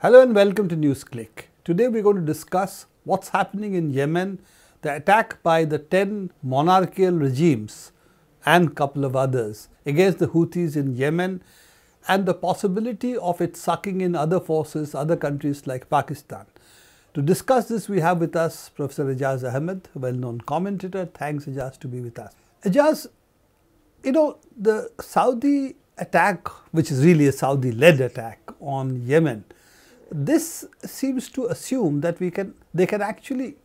Hello and welcome to Newsclick. Today we're going to discuss what's happening in Yemen, the attack by the 10 monarchical regimes and a couple of others against the Houthis in Yemen, and the possibility of it sucking in other forces, other countries like Pakistan. To discuss this, we have with us Professor Aijaz Ahmad, a well-known commentator. Thanks, Aijaz, to be with us. Aijaz, the Saudi attack, which is really a Saudi-led attack on Yemen, this seems to assume that they can actually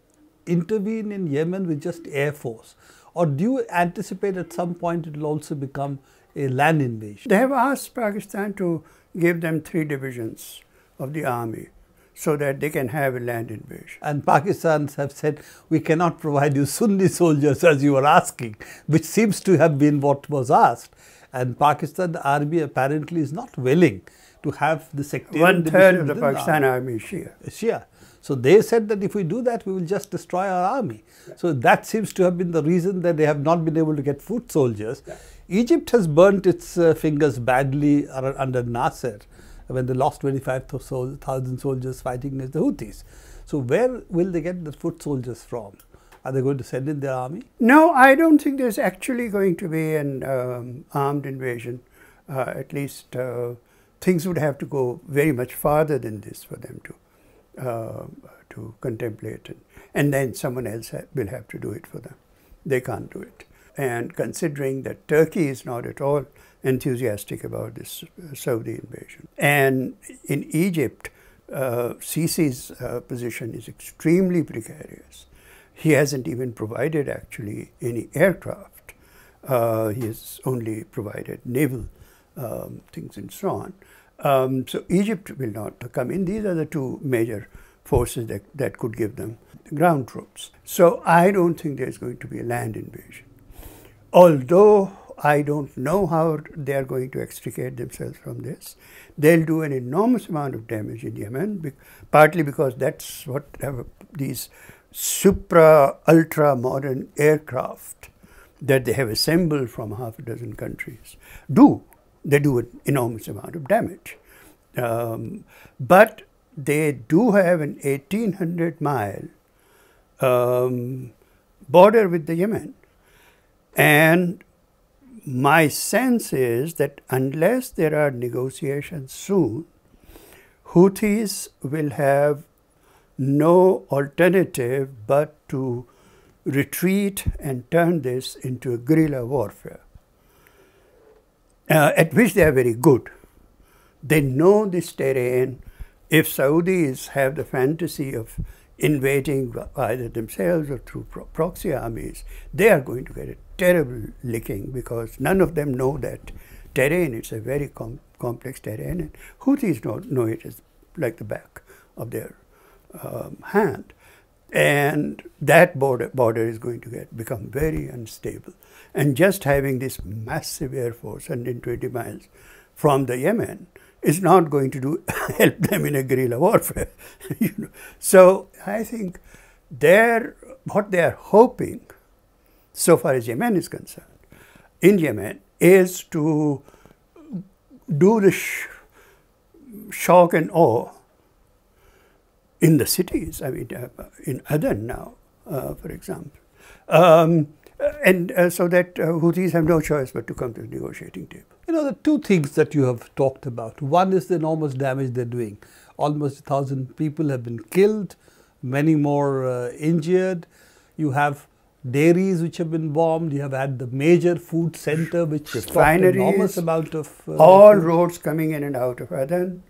intervene in Yemen with just air force. Or do you anticipate at some point it will also become a land invasion? They have asked Pakistan to give them 3 divisions of the army so that they can have a land invasion. And Pakistans have said, we cannot provide you Sunni soldiers as you were asking, which seems to have been what was asked. And Pakistan, the army apparently is not willing to have the sectarian One-third of the Pakistan army is Shia. Shia. So they said that if we do that, we will just destroy our army. So that seems to have been the reason that they have not been able to get foot soldiers. Yeah. Egypt has burnt its fingers badly under Nasser when they lost 25,000 soldiers fighting against the Houthis. So where will they get the foot soldiers from? Are they going to send in their army? No, I don't think there's actually going to be an armed invasion. At least things would have to go very much farther than this for them to contemplate it. And then someone else will have to do it for them. They can't do it. And considering that Turkey is not at all enthusiastic about this Saudi invasion. And in Egypt, Sisi's position is extremely precarious. He hasn't even provided actually any aircraft. He has only provided naval things and so on. So Egypt will not come in. These are the 2 major forces that could give them ground troops. So I don't think there's going to be a land invasion. Although I don't know how they are going to extricate themselves from this. They'll do an enormous amount of damage in Yemen, partly because that's what these ultra modern aircraft that they have assembled from half a dozen countries do. They do an enormous amount of damage. But they do have an 1,800-mile border with the Yemen. And my sense is that unless there are negotiations soon, Houthis will have no alternative but to retreat and turn this into a guerrilla warfare, at which they are very good. They know this terrain. If Saudis have the fantasy of invading either themselves or through proxy armies, they are going to get a terrible licking because none of them know that terrain. It's a very complex terrain, and Houthis don't know it as like the back of their hand. And that border is going to become very unstable. And just having this massive air force 120 miles from the Yemen is not going to help them in a guerrilla warfare. So I think what they are hoping, so far as Yemen is concerned, in Yemen, is to do the shock and awe in the cities. I mean, in Aden now, for example. So that Houthis have no choice but to come to the negotiating table. The 2 things that you have talked about. One is the enormous damage they're doing. Almost 1,000 people have been killed, many more injured. You have dairies which have been bombed. You have had the major food center which stopped an enormous amount of all food. Roads coming in and out of Aden.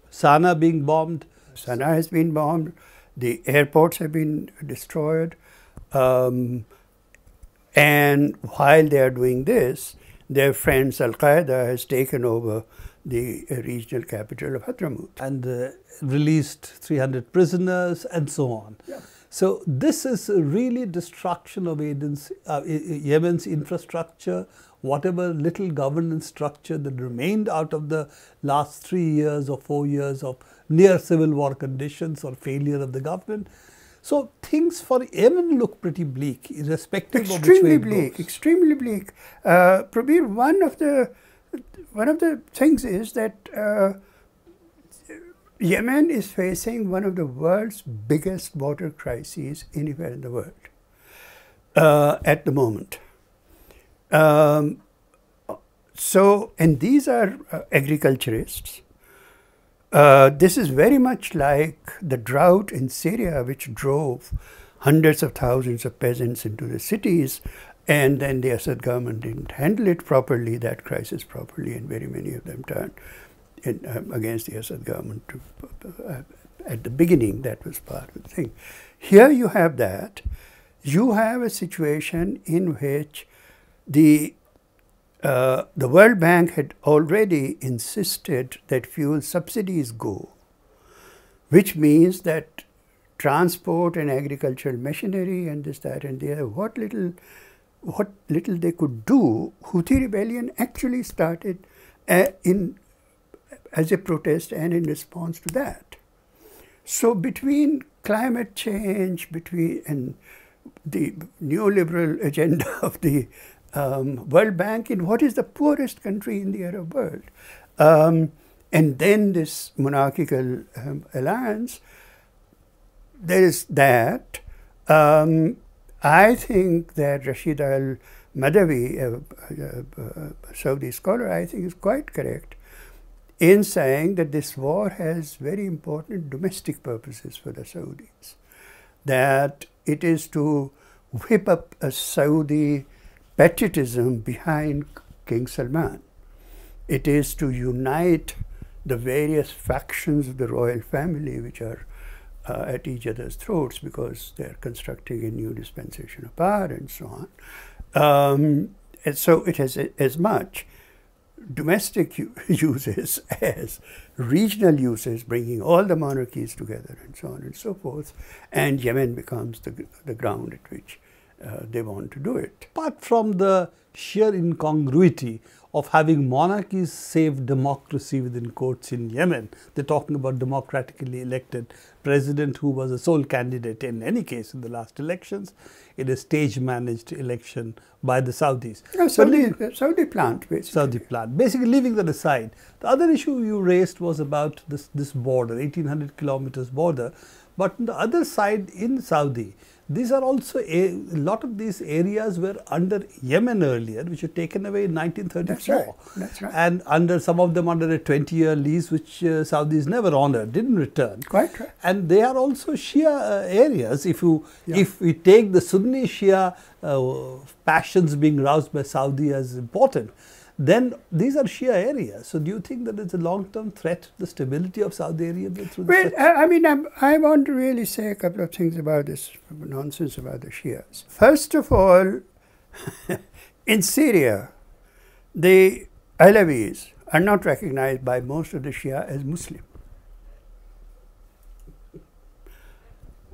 Sana'a being bombed. Sana'a has been bombed. The airports have been destroyed. And while they are doing this, their friends Al-Qaeda has taken over the regional capital of Hadramaut. And released 300 prisoners and so on. Yeah. So this is really destruction of Yemen's infrastructure, whatever little governance structure that remained out of the last 3 years or 4 years of near civil war conditions or failure of the government. So things for Yemen look pretty bleak, irrespective of which way it goes. Extremely bleak. Prabir, one of the things is that Yemen is facing one of the world's biggest water crises anywhere in the world at the moment. And these are agriculturists. This is very much like the drought in Syria, which drove hundreds of thousands of peasants into the cities, and then the Assad government didn't handle it properly, that crisis properly, and very many of them turned against the Assad government. At the beginning, that was part of the thing. Here you have that. You have a situation in which the World Bank had already insisted that fuel subsidies go, which means that transport and agricultural machinery and this, that, and the other, what little they could do, Houthi rebellion actually started as a protest and in response to that. So between climate change, and the neoliberal agenda of the World Bank in what is the poorest country in the Arab world, and then this monarchical alliance, there is that. I think that Rashid al-Madawi, a Saudi scholar, I think is quite correct in saying that this war has very important domestic purposes for the Saudis. That it is to whip up a Saudi patriotism behind King Salman. It is to unite the various factions of the royal family which are at each other's throats because they're constructing a new dispensation of power and so on. And so it has as much domestic uses as regional uses, bringing all the monarchies together and so on and so forth. And Yemen becomes the ground at which they want to do it. Apart from the sheer incongruity of having monarchies save democracy within courts in Yemen, they're talking about democratically elected president who was a sole candidate in any case in the last elections, in a stage-managed election by the Saudis. No, Saudi plant, basically. Saudi plant. Basically, leaving that aside, the other issue you raised was about this border, 1800 kilometers border. But on the other side in Saudi, these are also a lot of these areas were under Yemen earlier, which were taken away in 1934. That's right. And under some of them under a 20-year lease, which Saudis never honored, didn't return. Quite right. And they are also Shia areas. If we take the Sunni Shia passions being roused by Saudi as important, then these are Shia areas. So do you think that it's a long-term threat to the stability of Saudi Arabia through Well, I mean, I want to really say a couple of things about this nonsense about the Shias. First of all, in Syria, the Alawis are not recognized by most of the Shia as Muslim.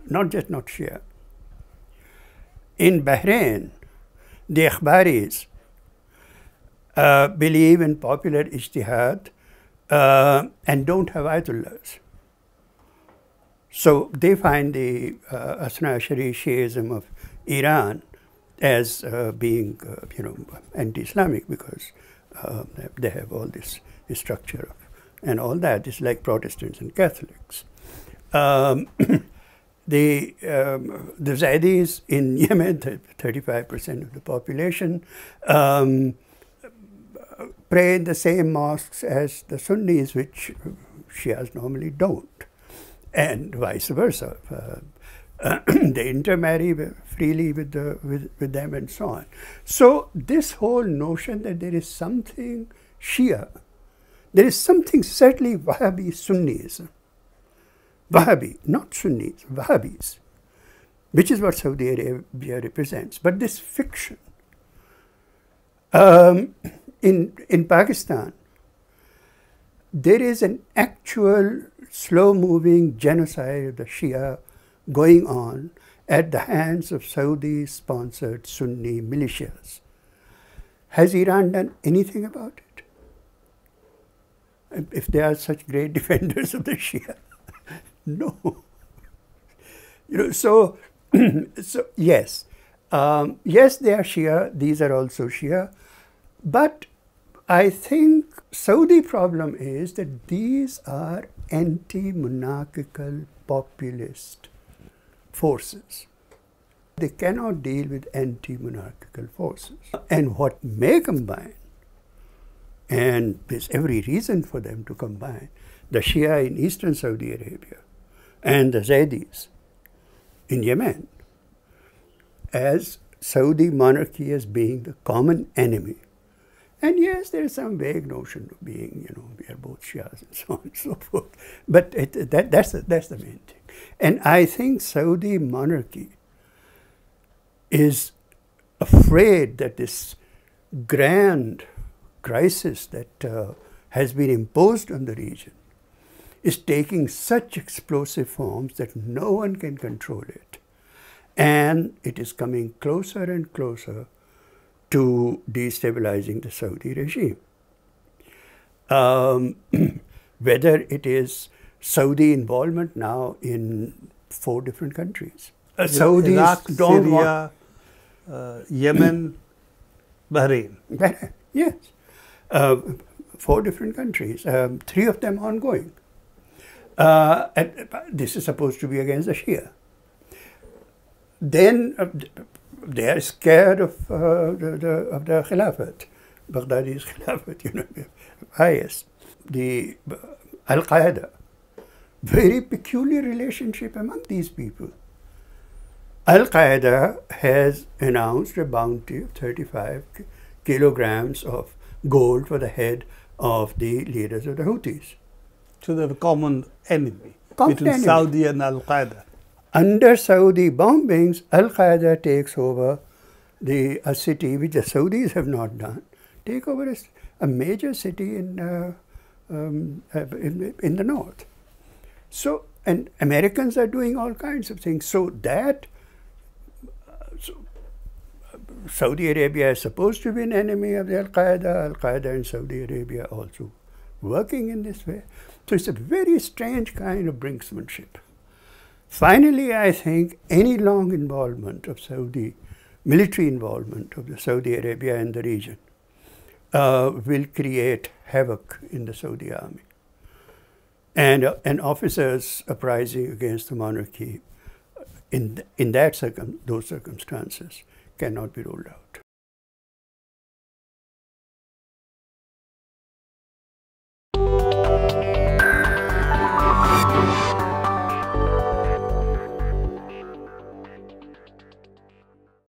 Not Shia. In Bahrain, the Akhbaris believe in popular ijtihad and don't have ayatollahs. So they find the Asna Ashari Shiism of Iran as being anti-Islamic because they have all this structure and all that. It's like Protestants and Catholics. The Zaydis in Yemen, 35% of the population, pray in the same mosques as the Sunnis, which Shias normally don't, and vice versa. They intermarry freely with them and so on. So this whole notion that there is something Shia, there is something certainly Wahhabi Sunnism, Wahhabi, not Sunnis, Wahhabis, which is what Saudi Arabia represents. But this fiction, in Pakistan, there is an actual slow-moving genocide of the Shia going on at the hands of Saudi-sponsored Sunni militias. Has Iran done anything about it? If they are such great defenders of the Shia? No. So yes. Yes, they are Shia. These are also Shia. But I think Saudi problem is that these are anti-monarchical populist forces. They cannot deal with anti-monarchical forces. And what may combine, and there's every reason for them to combine, the Shia in eastern Saudi Arabia and the Zaydis in Yemen as Saudi monarchy as being the common enemy. And yes, there is some vague notion of being, we are both Shias and so on and so forth. But that's the main thing. And I think Saudi monarchy is afraid that this grand crisis that has been imposed on the region is taking such explosive forms that no one can control it. And it is coming closer and closer to destabilizing the Saudi regime. Whether it is Saudi involvement now in 4 different countries. Saudis Iraq, don't Syria, Yemen, Bahrain. Yes. 4 different countries, 3 of them ongoing. And this is supposed to be against the Shia. Then they are scared of the Khilafat, Baghdadi's Khilafat, IS. The Al-Qaeda, very peculiar relationship among these people. Al-Qaeda has announced a bounty of 35 kilograms of gold for the head of the leaders of the Houthis. So they have a common enemy between Saudi and Al-Qaeda. Under Saudi bombings, Al-Qaeda takes over a city which the Saudis have not done. Take over a major city in the north. So, and Americans are doing all kinds of things. So that Saudi Arabia is supposed to be an enemy of the Al-Qaeda. Al-Qaeda in Saudi Arabia also working in this way. So it's a very strange kind of brinksmanship. Finally, I think any long involvement of military involvement of the Saudi Arabia in the region will create havoc in the Saudi army. And officers uprising against the monarchy in those circumstances cannot be ruled out.